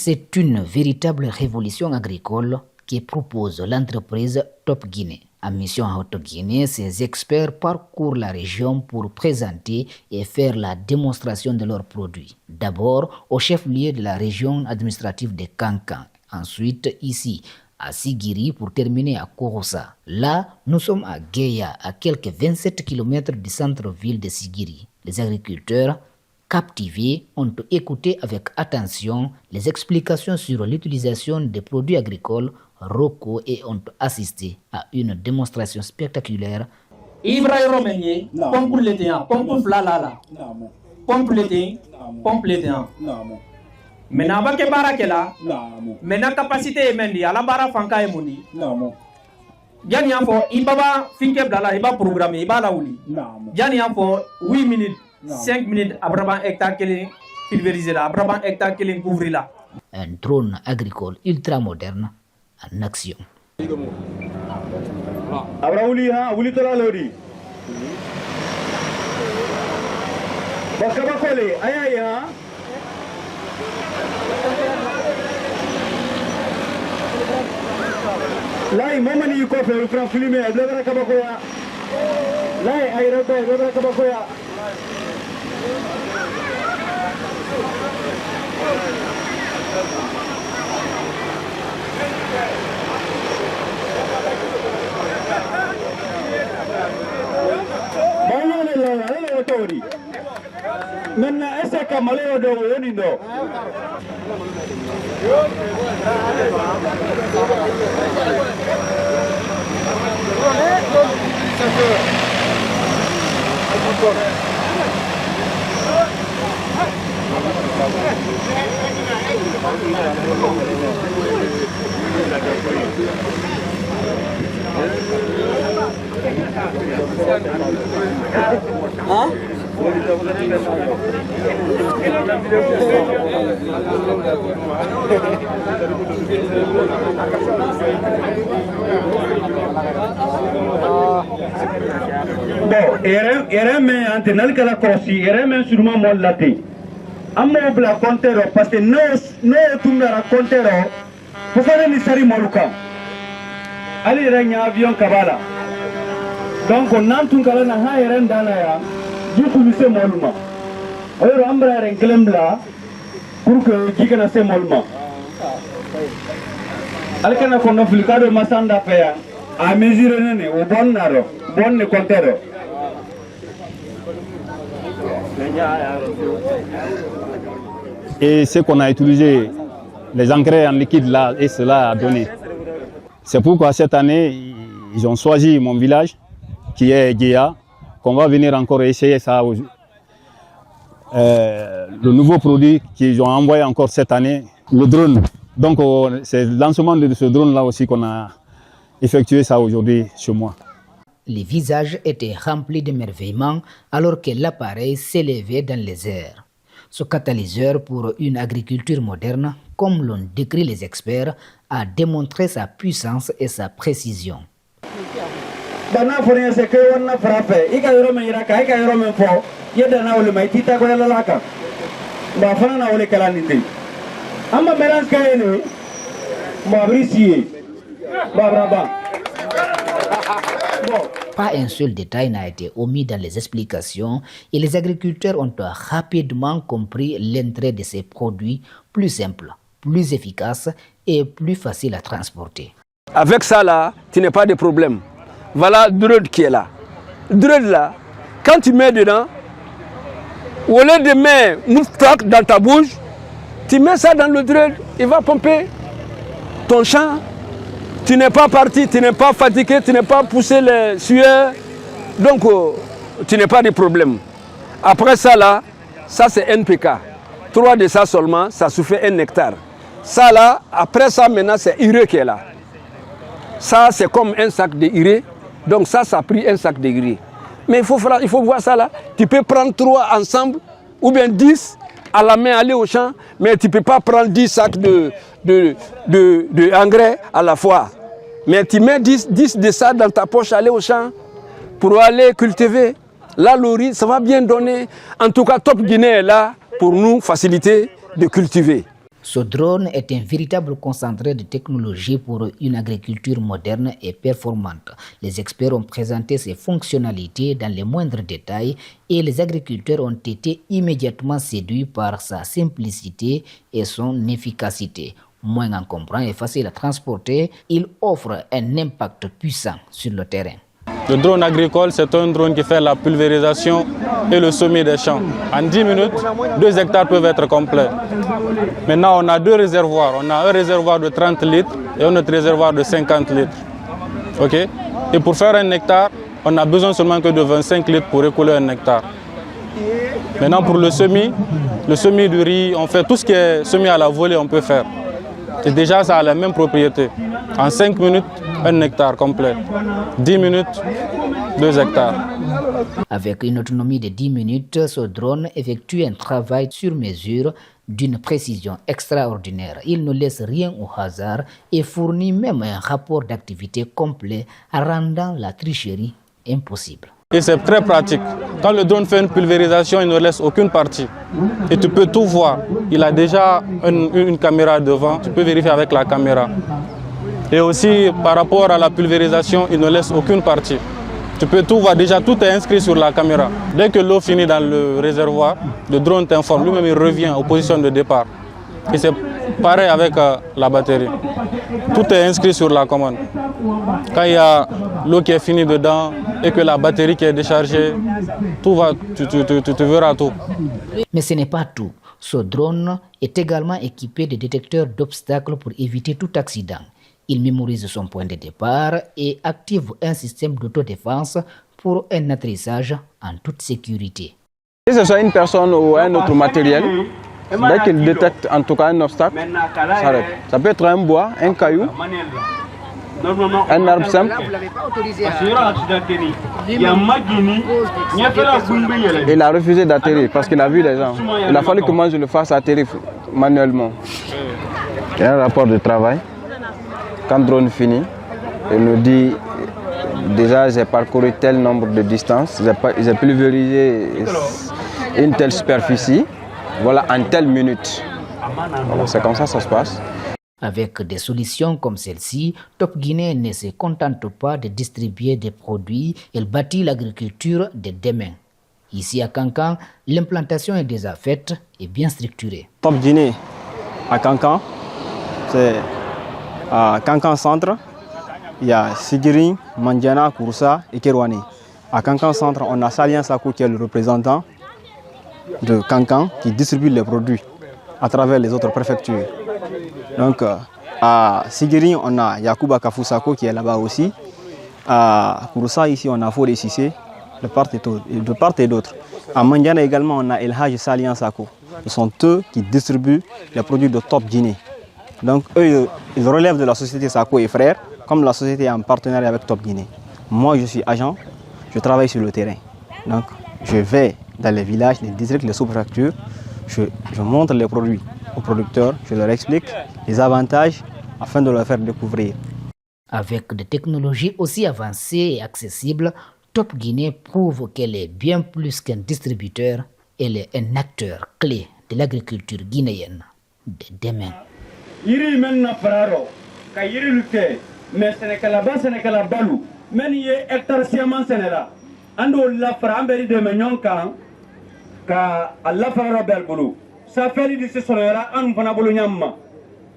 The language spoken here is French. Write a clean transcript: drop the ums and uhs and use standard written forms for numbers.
C'est une véritable révolution agricole que propose l'entreprise Top Guinée. En mission à Haute-Guinée, ces experts parcourent la région pour présenter et faire la démonstration de leurs produits. D'abord au chef-lieu de la région administrative de Kankan, ensuite ici à Sigiri pour terminer à Korosa. Là, nous sommes à Guéya, à quelques 27 km du centre-ville de Sigiri. Les agriculteurs captivés ont écouté avec attention les explications sur l'utilisation des produits agricoles locaux et ont assisté à une démonstration spectaculaire. Ibrahim Romenier, pompe l'été, pompe flalala, pompe l'été, pompe l'été. Mais n'a pas que barakela, mais n'a capacité mendi, à la bara fanka et moni. Yanni a fait, il va finir blala, il va programmer, il va la ouli. Yanni a fait 8 minutes, 5 minutes, à Brabant hectare qui pulvérisé là, à Brabant hectare qui couvre là. Un drone agricole ultramoderne en action. Abraouli, hein, ouli tola lori. Bakabakole, aïe, hein. Là, il m'a dit qu'il faut faire filmer, il doit faire kabakoya. Là, il doit faire kabakoya. Maintenant, est-ce que Maléo de Wonindo? Hein? Bon, RM antenal kala crossi, RM sûrement mon laté. Amo bla contero parce que no tumara contero. Pourquoi ne sari moluka? Ali ranya avion kabala. Donc on n'entend kala na ha RM dana ya. Du coup c'est moluma. Alors ambra renglembla pour que jikana c'est moluma. Alkana kono filkado masanda paya. A mesure nene o bonnaro, bonne contero. Et ce qu'on a utilisé, les engrais en liquide là, et cela a donné. C'est pourquoi cette année, ils ont choisi mon village, qui est Guéya, qu'on va venir encore essayer ça. Le nouveau produit qu'ils ont envoyé encore cette année, le drone. Donc c'est le lancement de ce drone là aussi qu'on a effectué ça aujourd'hui chez moi. Les visages étaient remplis d'émerveillement alors que l'appareil s'élevait dans les airs. Ce catalyseur pour une agriculture moderne, comme l'ont décrit les experts, a démontré sa puissance et sa précision. Pas un seul détail n'a été omis dans les explications et les agriculteurs ont rapidement compris l'intérêt de ces produits plus simples, plus efficaces et plus faciles à transporter. Avec ça là, tu n'as pas de problème. Voilà le drone qui est là. Le drone là, quand tu mets dedans, au lieu de mettre une plaque dans ta bouche, tu mets ça dans le drone, il va pomper ton champ. Tu n'es pas parti, tu n'es pas fatigué, tu n'es pas poussé les sueurs, donc tu n'as pas de problème. Après ça là, ça c'est NPK. 3 de ça seulement, ça suffit 1 hectare. Ça là, après ça maintenant c'est urée qui est là. Ça c'est comme un sac de urée, donc ça a pris un sac de urée. Mais il faut voir ça là, tu peux prendre 3 ensemble, ou bien 10 à la main, aller au champ, mais tu ne peux pas prendre 10 sacs de engrais à la fois. Mais tu mets 10 de ça dans ta poche, aller au champ, pour aller cultiver. Là, le riz, ça va bien donner. En tout cas, Top Guinée est là pour nous faciliter de cultiver. Ce drone est un véritable concentré de technologie pour une agriculture moderne et performante. Les experts ont présenté ses fonctionnalités dans les moindres détails et les agriculteurs ont été immédiatement séduits par sa simplicité et son efficacité. Moins encombrant et facile à transporter, il offre un impact puissant sur le terrain. Le drone agricole, c'est un drone qui fait la pulvérisation et le semis des champs. En 10 minutes, 2 hectares peuvent être complets. Maintenant, on a 2 réservoirs. On a un réservoir de 30 litres et un autre réservoir de 50 litres. Okay? Et pour faire 1 hectare, on n'a besoin seulement que de 25 litres pour écouler 1 hectare. Maintenant, pour le semis du riz, on fait tout ce qui est semis à la volée, on peut faire. Et déjà, ça a la même propriété. En 5 minutes, 1 hectare complet. 10 minutes, 2 hectares. Avec une autonomie de 10 minutes, ce drone effectue un travail sur mesure d'une précision extraordinaire. Il ne laisse rien au hasard et fournit même un rapport d'activité complet, rendant la tricherie impossible. Et c'est très pratique. Quand le drone fait une pulvérisation, il ne laisse aucune partie. Et tu peux tout voir. Il a déjà une caméra devant, tu peux vérifier avec la caméra. Et aussi, par rapport à la pulvérisation, il ne laisse aucune partie. Tu peux tout voir, déjà tout est inscrit sur la caméra. Dès que l'eau finit dans le réservoir, le drone t'informe, lui-même il revient aux positions de départ. Et c'est pareil avec la batterie. Tout est inscrit sur la commande. Quand il y a l'eau qui est finie dedans et que la batterie qui est déchargée, tout va, tu verras tout. Mais ce n'est pas tout. Ce drone est également équipé de détecteurs d'obstacles pour éviter tout accident. Il mémorise son point de départ et active un système d'autodéfense pour un atterrissage en toute sécurité. Que ce soit une personne ou un autre matériel, dès qu'il détecte en tout cas un obstacle, ça arrête. Ça peut être un bois, un caillou, un arbre simple. Il a refusé d'atterrir parce qu'il a vu les gens. Il a fallu que moi je le fasse atterrir manuellement. Il y a un rapport de travail. Quand le drone finit, il nous dit déjà j'ai parcouru tel nombre de distances, j'ai pulvérisé une telle superficie, voilà en telle minute. C'est comme ça que ça se passe. Avec des solutions comme celle-ci, Top Guinée ne se contente pas de distribuer des produits, elle bâtit l'agriculture de demain. Ici à Kankan, l'implantation est déjà faite et bien structurée. Top Guinée à Kankan, c'est à Kankan Centre, il y a Sigiring, Mandiana, Kouroussa et Kerouani. À Kankan Centre, on a Salien Sako qui est le représentant de Kankan qui distribue les produits à travers les autres préfectures. Donc à Sigiring, on a Yacouba Kafou Sako qui est là-bas aussi. À Kouroussa, ici, on a Fodé Sissé de part et d'autre. À Mandiana également, on a El Haj Salien Sako. Ce sont eux qui distribuent les produits de Top Guinée. Donc eux, ils relèvent de la société Sako et Frères, comme la société est en partenariat avec Top Guinée. Moi, je suis agent, je travaille sur le terrain. Donc je vais dans les villages, les districts, les sous-préfectures, je montre les produits aux producteurs, je leur explique les avantages afin de leur faire découvrir. Avec des technologies aussi avancées et accessibles, Top Guinée prouve qu'elle est bien plus qu'un distributeur, elle est un acteur clé de l'agriculture guinéenne de demain. Yiri men na fararo ka yiri lutte mais Sénégal ba Sénégal balu men ye hectare siaman Sénégal ando la framberi de menyon kan ka Allah fararo bel bulu sa feli di se sonera an fana bulu nyamma